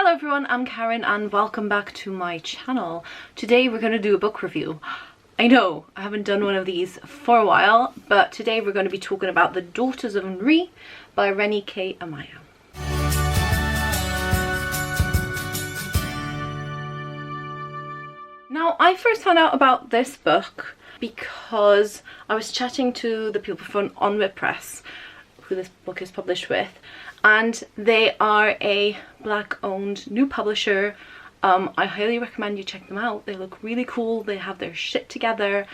Hello everyone, I'm Karen and welcome back to my channel. Today we're going to do a book review. I know, I haven't done one of these for a while, but today we're going to be talking about The Daughters of Nri by Reni K Amayo. Now, I first found out about this book because I was chatting to the people from Nri Press, who this book is published with, and they are a black-owned new publisher. I highly recommend you check them out. They look really cool, they have their shit together,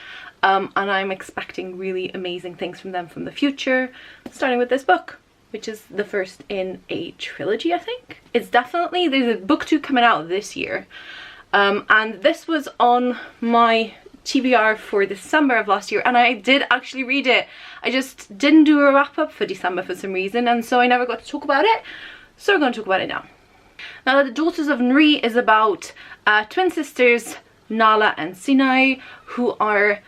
and I'm expecting really amazing things from them from the future, starting with this book, which is the first in a trilogy, I think. It's definitely, there's a book 2 coming out this year, and this was on my TBR for December of last year, and I did actually read it. I just didn't do a wrap up for December for some reason, and so I never got to talk about it, so we're going to talk about it now. Now, The Daughters of Nri is about twin sisters Nala and Sinai, who are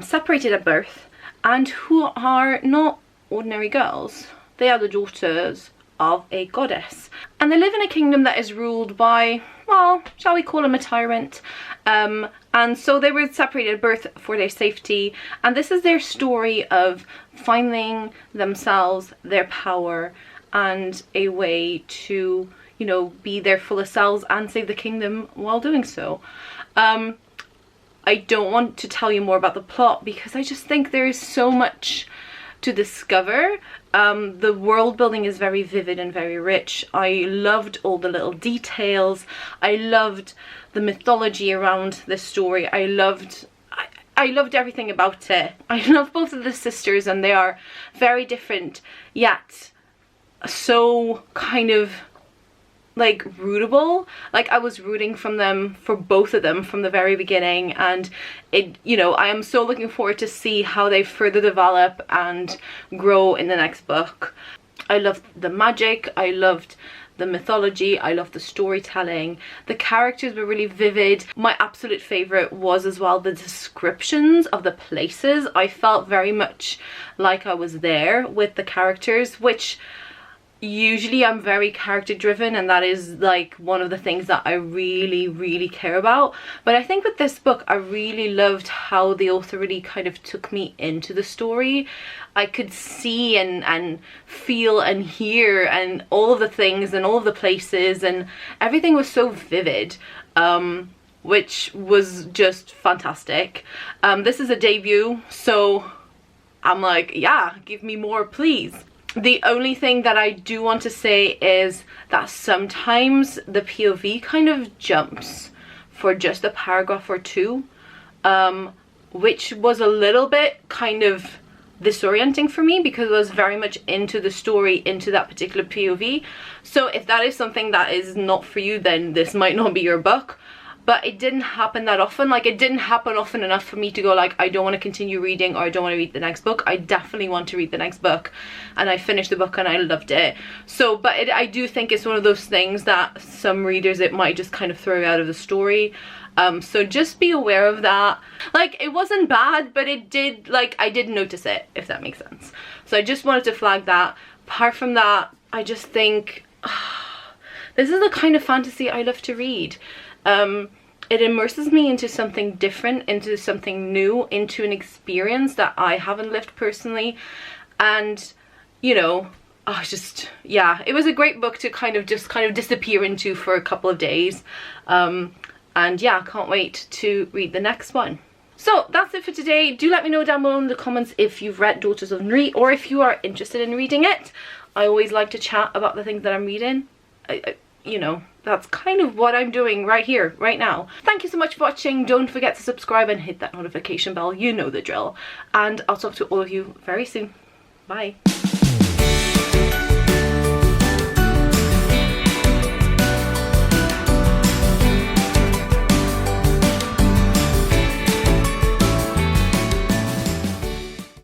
separated at birth and who are not ordinary girls. They are the daughters of a goddess, and they live in a kingdom that is ruled by, well, shall we call him a tyrant, and so they were separated at birth for their safety, and this is their story of finding themselves, their power, and a way to, you know, be their fullest selves and save the kingdom while doing so. I don't want to tell you more about the plot because I just think there is so much to discover. The world building is very vivid and very rich. I loved all the little details. I loved the mythology around this story. I loved everything about it. I love both of the sisters, and they are very different, yet so kind of like rootable. Like, I was rooting for both of them from the very beginning, and it, you know, I am so looking forward to see how they further develop and grow in the next book. I loved the magic, I loved the mythology, I loved the storytelling. The characters were really vivid. My absolute favorite was as well the descriptions of the places. I felt very much like I was there with the characters, which usually I'm very character driven, and that is like one of the things that I really care about. But I think with this book I really loved how the author really kind of took me into the story. I could see and feel and hear and all of the things and all of the places, and everything was so vivid, which was just fantastic. This is a debut, so I'm like, yeah, give me more, please. The only thing that I do want to say is that sometimes the POV kind of jumps for just a paragraph or two, which was a little bit kind of disorienting for me because I was very much into the story, into that particular POV. So if that is something that is not for you, then this might not be your book. But it didn't happen that often. Like, it didn't happen often enough for me to go like, I don't want to continue reading, or I don't want to read the next book. I definitely want to read the next book, and I finished the book and I loved it. So, but I do think it's one of those things that some readers, it might just kind of throw you out of the story. So just be aware of that. Like, it wasn't bad, but it did, like, I did notice it, if that makes sense. So I just wanted to flag that. Apart from that, I just think this is the kind of fantasy I love to read. It immerses me into something different, into something new, into an experience that I haven't lived personally, and, you know, yeah, it was a great book to kind of disappear into for a couple of days, and yeah, can't wait to read the next one. So that's it for today. Do let me know down below in the comments if you've read Daughters of Nri, or if you are interested in reading it. I always like to chat about the things that I'm reading. You know, that's kind of what I'm doing right here, right now. Thank you so much for watching. Don't forget to subscribe and hit that notification bell. You know the drill. And I'll talk to all of you very soon. Bye.